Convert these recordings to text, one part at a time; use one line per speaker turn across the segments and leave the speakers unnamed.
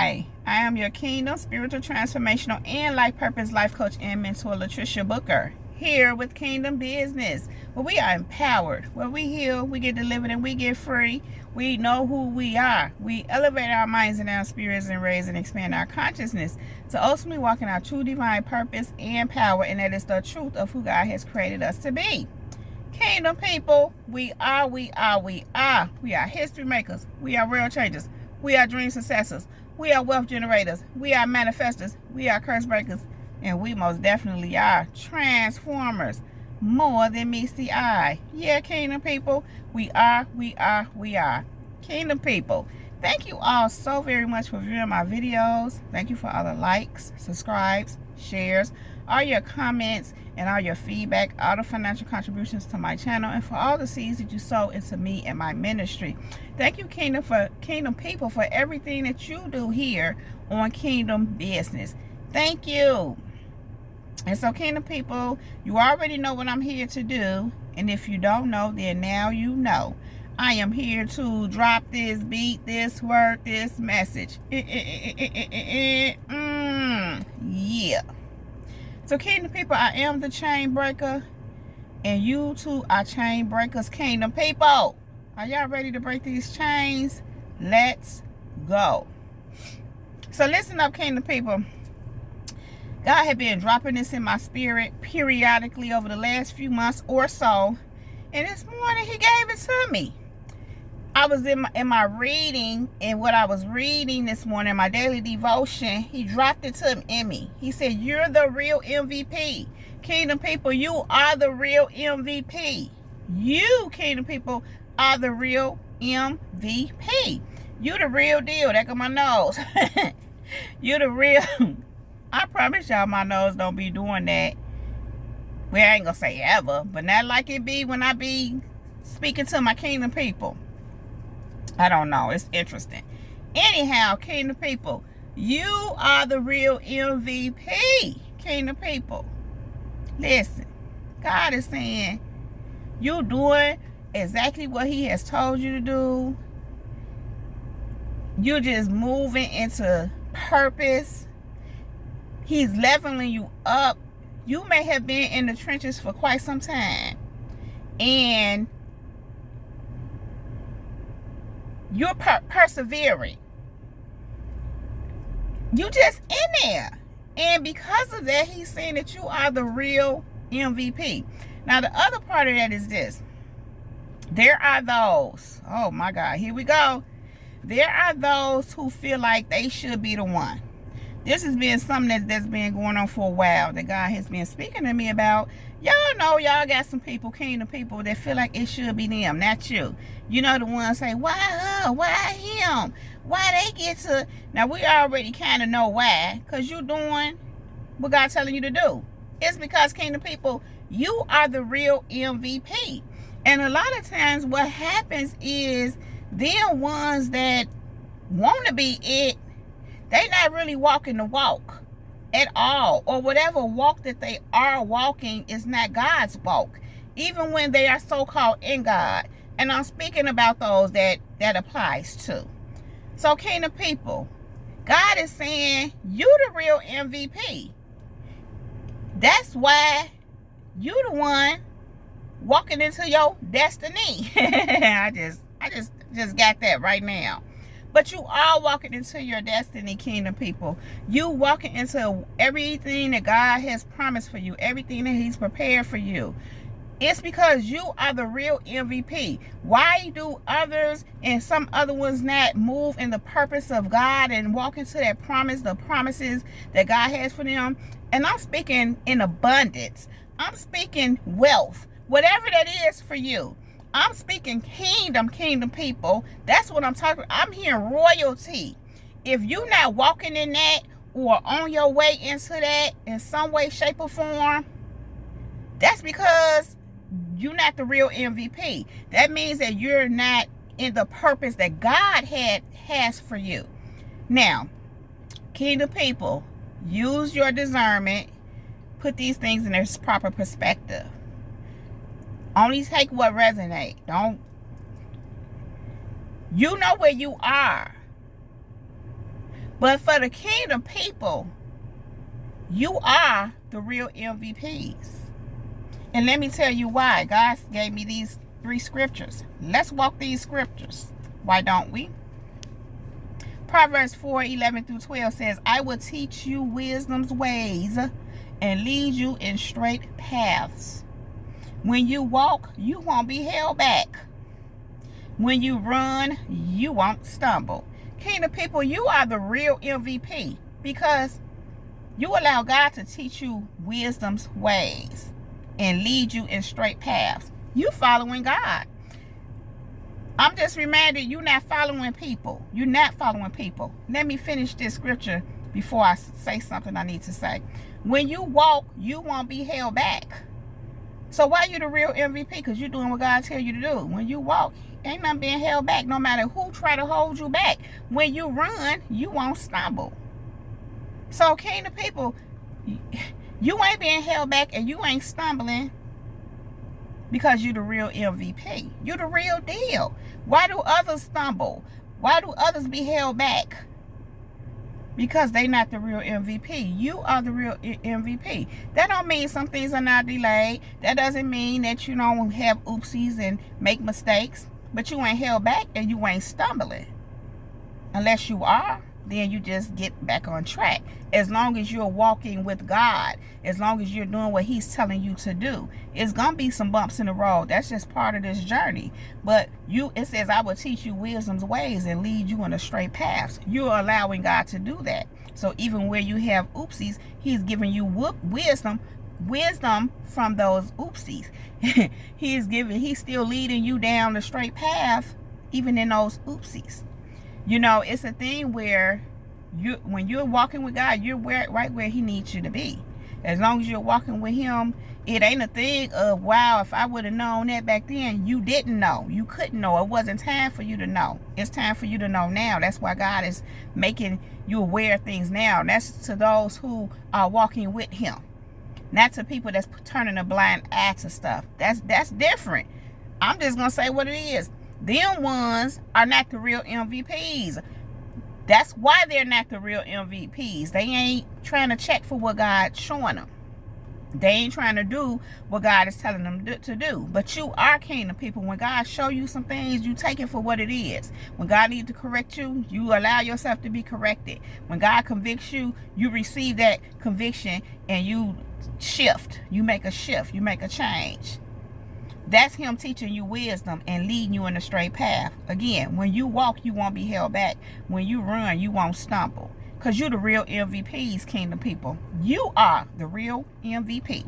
Hi, I am your Kingdom Spiritual Transformational and Life Purpose Life Coach and Mentor, Latricia Booker, here with Kingdom Business, where we are empowered, where we heal, we get delivered, and we get free. We know who we are. We elevate our minds and our spirits and raise and expand our consciousness to ultimately walk in our true divine purpose and power, and that is the truth of who God has created us to be. Kingdom people, we are history makers. We are real changers. We are dream successors. We are wealth generators. We are manifestors. We are curse breakers. And we most definitely are transformers. More than meets the eye. Yeah, Kingdom people. We are. Kingdom people. Thank you all so very much for viewing my videos. Thank you for all the likes, subscribes, shares, all your comments, and all your feedback, all the financial contributions to my channel, and for all the seeds that you sow into me and my ministry. Thank you, Kingdom people, for everything that you do here on Kingdom Business. Thank you. And so, Kingdom people, you already know what I'm here to do. And if you don't know, then now you know. I am here to drop this beat, this word, this message. Yeah. So, Kingdom people, I am the chain breaker. And you too are chain breakers, Kingdom people. Are y'all ready to break these chains? Let's go. So listen up, Kingdom people. God had been dropping this in my spirit periodically over the last few months or so. And this morning he gave it to me. I was in my reading, and what I was reading this morning, my daily devotion, he dropped it to me. He said, you're the real MVP. Kingdom people, you are the real MVP. You, Kingdom people, are the real MVP. You the real deal. That got my nose. You the real. I promise y'all my nose don't be doing that. Well, I ain't gonna say ever, but not like it be when I be speaking to my Kingdom people. I don't know. It's interesting. Anyhow, Kingdom people, you are the real MVP. Kingdom people, listen. God is saying you doing exactly what he has told you to do. You're just moving into purpose. He's leveling you up. You may have been in the trenches for quite some time, and you're persevering. You just in there. And because of that, he's saying that you are the real MVP. Now, the other part of that is this. There are those, oh my God, here we go. There are those who feel like they should be the one. This has been something that's been going on for a while that God has been speaking to me about. Y'all know y'all got some people, Kingdom people, that feel like it should be them, not you. You know, the ones say, why her? Why him? Why they get to... Now, we already kind of know why, because you're doing what God's telling you to do. It's because, Kingdom people, you are the real MVP. And a lot of times what happens is them ones that want to be it, they not really walking the walk at all, or whatever walk that they are walking is not God's walk, even when they are so-called in God. And I'm speaking about those that applies to. So, Kingdom people, God is saying you the real MVP. That's why you the one walking into your destiny. I just got that right now. But you are walking into your destiny, Kingdom people. You walking into everything that God has promised for you, everything that he's prepared for you. It's because you are the real MVP. Why do others and some other ones not move in the purpose of God and walk into that promise, the promises that God has for them? And I'm speaking in abundance. I'm speaking wealth, whatever that is for you. I'm speaking kingdom people. That's what I'm talking about. I'm hearing royalty. If you're not walking in that or on your way into that in some way, shape, or form, that's because you're not the real MVP. That means that you're not in the purpose that God has for you. Now, Kingdom people, use your discernment. Put these things in their proper perspective. Only take what resonates. Don't. You know where you are. But for the kingdom people, you are the real MVPs. And let me tell you why. God gave me these 3 scriptures. Let's walk these scriptures. Why don't we? Proverbs 4:11-12 says, I will teach you wisdom's ways and lead you in straight paths. When you walk, you won't be held back. When you run, you won't stumble. Kingdom people, you are the real MVP because you allow God to teach you wisdom's ways and lead you in straight paths. You following God. I'm just reminded you're not following people. You're not following people. Let me finish this scripture before I say something I need to say. When you walk, you won't be held back. So why you the real MVP? Because you're doing what God tell you to do. When you walk, ain't nothing being held back, no matter who try to hold you back. When you run, you won't stumble. So kingdom people, you ain't being held back and you ain't stumbling because you the real MVP. You the real deal. Why do others stumble? Why do others be held back? Because they not the real MVP. You are the real MVP. That don't mean some things are not delayed. That doesn't mean that you don't have oopsies and make mistakes. But you ain't held back and you ain't stumbling. Unless you are, then you just get back on track. As long as you're walking with God, as long as you're doing what he's telling you to do, it's gonna be some bumps in the road. That's just part of this journey. But it says, I will teach you wisdom's ways and lead you in a straight path. You're allowing God to do that. So even where you have oopsies, he's giving you wisdom from those oopsies. He's still leading you down the straight path, even in those oopsies. You know, it's a thing where when you're walking with God, you're right where he needs you to be. As long as you're walking with him, it ain't a thing of, wow, if I would have known that back then. You didn't know. You couldn't know. It wasn't time for you to know. It's time for you to know now. That's why God is making you aware of things now. And that's to those who are walking with him. Not to people that's turning a blind eye to stuff. That's different. I'm just going to say what it is. Them ones are not the real MVPs. That's why they're not the real MVPs. They ain't trying to check for what God's showing them. They ain't trying to do what God is telling them to do. But you are kingdom people. When God show you some things, you take it for what it is. When God needs to correct you, you allow yourself to be corrected. When God convicts you, you receive that conviction and you shift. You make a shift. You make a change. That's him teaching you wisdom and leading you in a straight path. Again, when you walk, you won't be held back. When you run, you won't stumble. Because you're the real MVPs, kingdom people. You are the real MVP.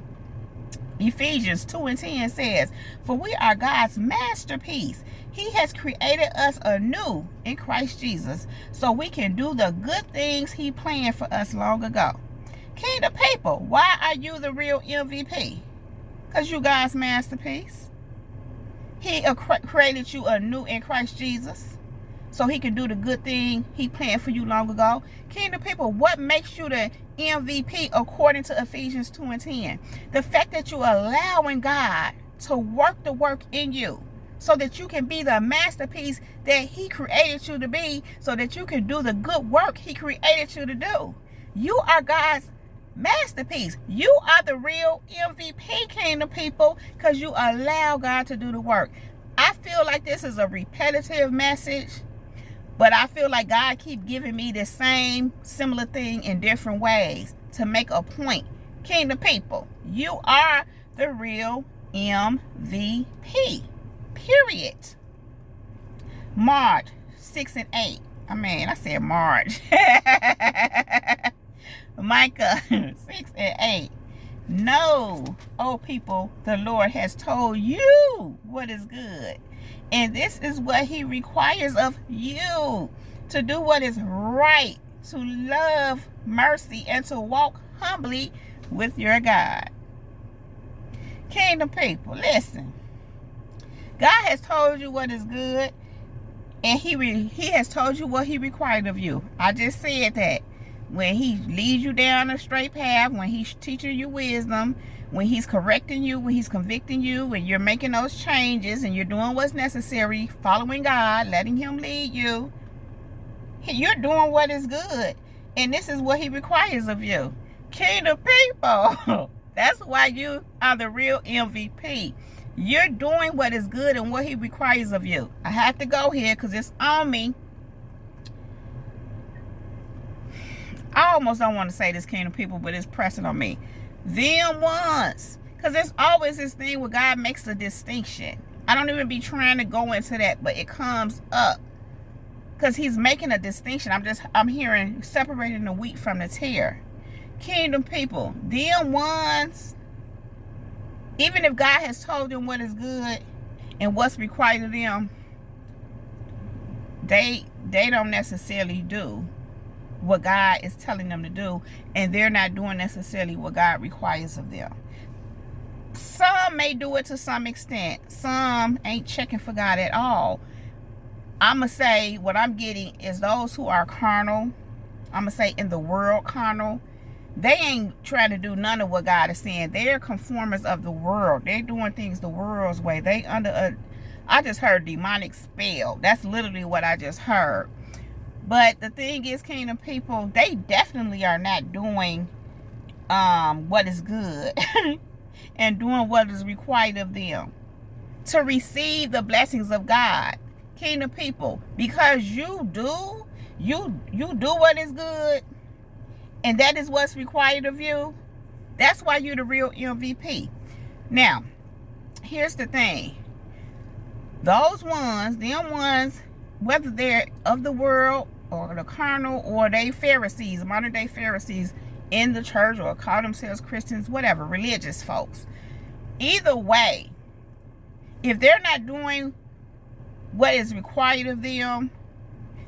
Ephesians 2:10 says, for we are God's masterpiece. He has created us anew in Christ Jesus so we can do the good things he planned for us long ago. Kingdom people, why are you the real MVP? Because you God's masterpiece. He created you anew in Christ Jesus so he can do the good thing he planned for you long ago. Kingdom people, what makes you the MVP according to Ephesians 2:10? The fact that you're allowing God to work the work in you so that you can be the masterpiece that he created you to be, so that you can do the good work he created you to do. You are God's masterpiece. You are the real MVP, kingdom people, because you allow God to do the work. I feel like this is a repetitive message, but I feel like God keep giving me the same similar thing in different ways to make a point. Kingdom people, you are the real MVP, period. March 6 and 8. I said March. Micah 6 and 8. No, oh people, the Lord has told you what is good. And this is what he requires of you. To do what is right, to love mercy, and to walk humbly with your God. Kingdom people, listen. God has told you what is good. And he has told you what he required of you. I just said that. When he leads you down a straight path, when he's teaching you wisdom, when he's correcting you, when he's convicting you, when you're making those changes and you're doing what's necessary, following God, letting him lead you, You're doing what is good, and this is what he requires of you. Kingdom people, that's why you are the real MVP. You're doing what is good and what he requires of you. I have to go here because it's on me. I almost don't want to say this, kingdom people, but it's pressing on me. Them ones. Because there's always this thing where God makes a distinction. I don't even be trying to go into that, but it comes up. Because he's making a distinction. I'm hearing separating the wheat from the tare. Kingdom people, them ones, even if God has told them what is good and what's required of them, they don't necessarily do what God is telling them to do, and they're not doing necessarily what God requires of them. Some may do it to some extent. Some ain't checking for God at all. I'm going to say what I'm getting is those who are carnal, I'm going to say in the world carnal, they ain't trying to do none of what God is saying. They're conformers of the world. They're doing things the world's way. They under a, I just heard demonic spell. That's literally what I just heard. But the thing is, kingdom people, they definitely are not doing what is good and doing what is required of them to receive the blessings of God. Kingdom people, because you do what is good, and that is what's required of you. That's why you're the real MVP. Now, here's the thing. Those ones, them ones, whether they're of the world or the carnal or they Pharisees, modern day Pharisees in the church or call themselves Christians, whatever, religious folks. Either way, if they're not doing what is required of them,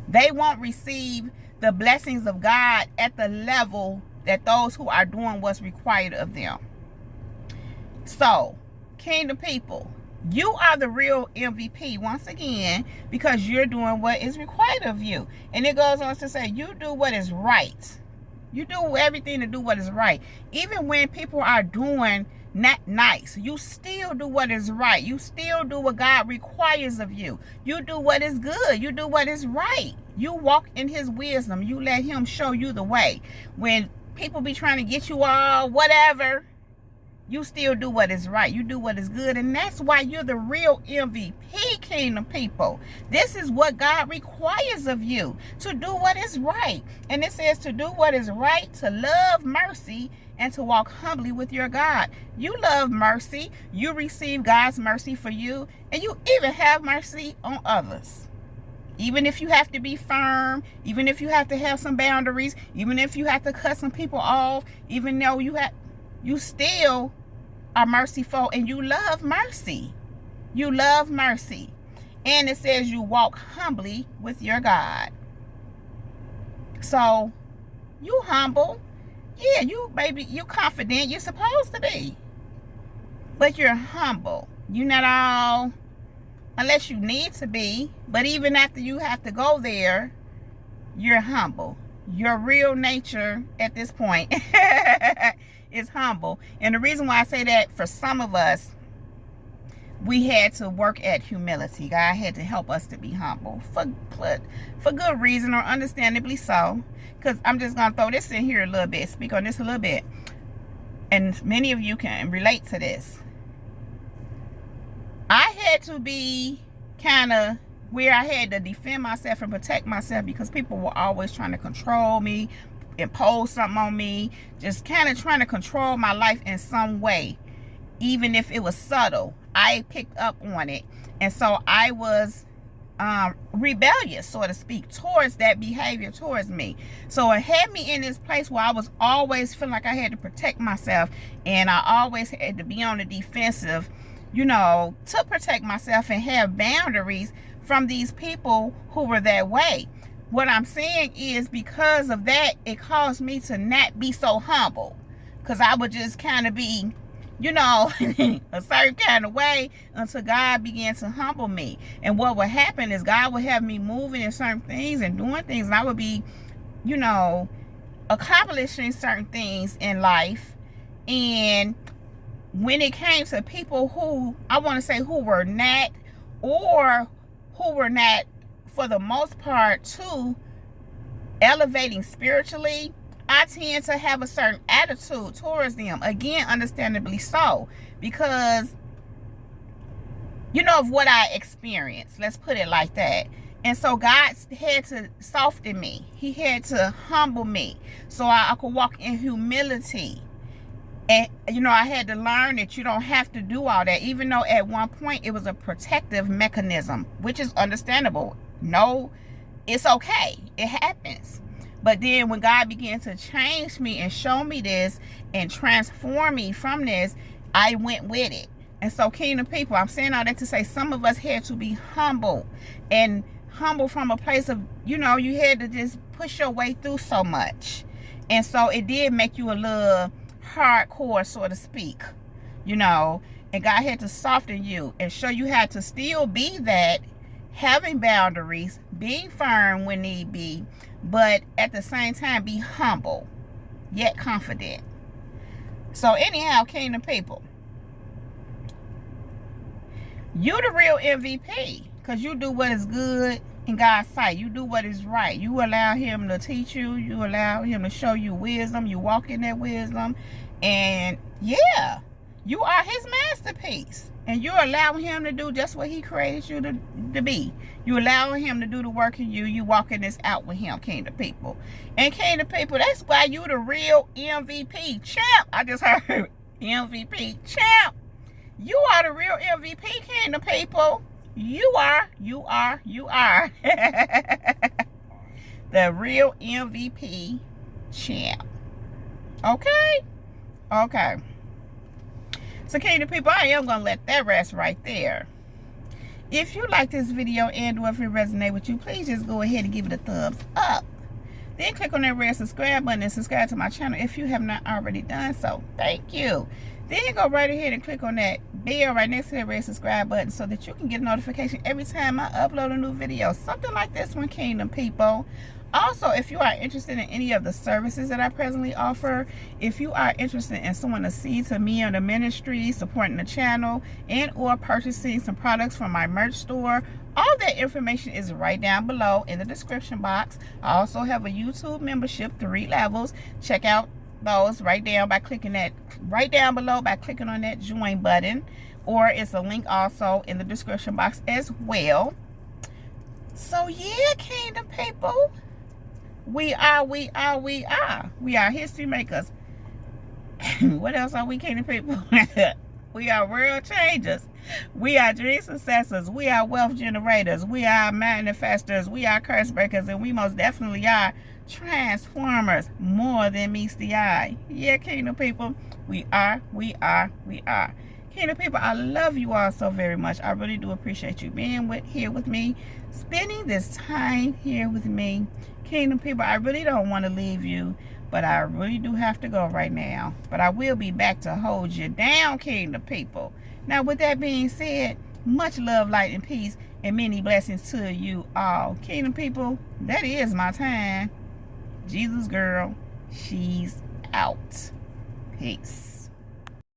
they won't receive the blessings of God at the level that those who are doing what's required of them. So, kingdom people, you are the real MVP once again because you're doing what is required of you. And it goes on to say, you do what is right. You do everything to do what is right. Even when people are doing not nice, you still do what is right. You still do what God requires of you. You do what is good. You do what is right. You walk in his wisdom. You let him show you the way. When people be trying to get you all whatever, you still do what is right. You do what is good. And that's why you're the real MVP, kingdom people. This is what God requires of you, to do what is right. And it says to do what is right, to love mercy, and to walk humbly with your God. You love mercy. You receive God's mercy for you. And you even have mercy on others. Even if you have to be firm, even if you have to have some boundaries, even if you have to cut some people off, even though you still are merciful and you love mercy. You love mercy. And it says you walk humbly with your God. So, you humble. Yeah, you confident. You're supposed to be. But you're humble. You're not all, unless you need to be. But even after you have to go there, you're humble. Your real nature at this point is humble. And the reason why I say that, for some of us, we had to work at humility. God had to help us to be humble for good reason, or understandably so. Because I'm just going to throw this in here a little bit, speak on this a little bit. And many of you can relate to this. I had to be kind of where I had to defend myself and protect myself because people were always trying to control me, impose something on me, just kind of trying to control my life in some way. Even if it was subtle, I picked up on it. And so I was rebellious, so to speak, towards that behavior towards me. So it had me in this place where I was always feeling like I had to protect myself, and I always had to be on the defensive, to protect myself and have boundaries from these people who were that way. What I'm saying is, because of that, it caused me to not be so humble, because I would just kind of be, a certain kind of way until God began to humble me. And what would happen is God would have me moving in certain things and doing things, and I would be, accomplishing certain things in life. And when it came to people who, I want to say, who were not, or who were not, for the most part, too elevating spiritually, I tend to have a certain attitude towards them. Again, understandably so, because of what I experienced. Let's put it like that. And so God had to soften me. He had to humble me so I could walk in humility. And, I had to learn that you don't have to do all that, even though at one point it was a protective mechanism, which is understandable. No, it's okay. It happens. But then when God began to change me and show me this and transform me from this, I went with it. And so, kingdom people, I'm saying all that to say some of us had to be humble, and humble from a place of, you had to just push your way through so much. And so it did make you a little hardcore, so to speak, and God had to soften you and show you how to still be that, having boundaries, being firm when need be, but at the same time be humble, yet confident. So anyhow, kingdom people, you the real MVP, because you do what is good in God's sight. You do what is right. You allow him to teach you. You allow him to show you wisdom. You walk in that wisdom. And yeah, you are his masterpiece. And you're allowing him to do just what he created you to be. You allowing him to do the work in you. You walking this out with him, kingdom people. And kingdom people, that's why you the real MVP champ. I just heard MVP champ. You are the real MVP, kingdom people. You are. The real MVP champ. Okay. So, kingdom people, I am going to let that rest right there. If you like this video and or if it resonates with you, please just go ahead and give it a thumbs up. Then click on that red subscribe button and subscribe to my channel if you have not already done so. Thank you. Then go right ahead and click on that bell right next to that red subscribe button so that you can get a notification every time I upload a new video. Something like this one, kingdom people. Also, if you are interested in any of the services that I presently offer, if you are interested in sowing a seed to me or the ministry, supporting the channel, and or purchasing some products from my merch store, all that information is right down below in the description box. I also have a YouTube membership, 3 levels. Check out those right down by clicking that right down below by clicking on that join button, or it's a link also in the description box as well. So yeah, kingdom people, we are history makers. What else are we, kingdom people? We are world changers. We are dream successors. We are wealth generators. We are manifestors. We are curse breakers, and we most definitely are transformers, more than meets the eye. Yeah, kingdom people, we are. Kingdom people, I love you all so very much. I really do appreciate you being here with me, spending this time here with me. Kingdom people, I really don't want to leave you, but I really do have to go right now. But I will be back to hold you down, kingdom people. Now, with that being said, much love, light, and peace, and many blessings to you all. Kingdom people, that is my time. Jesus girl, she's out. Peace.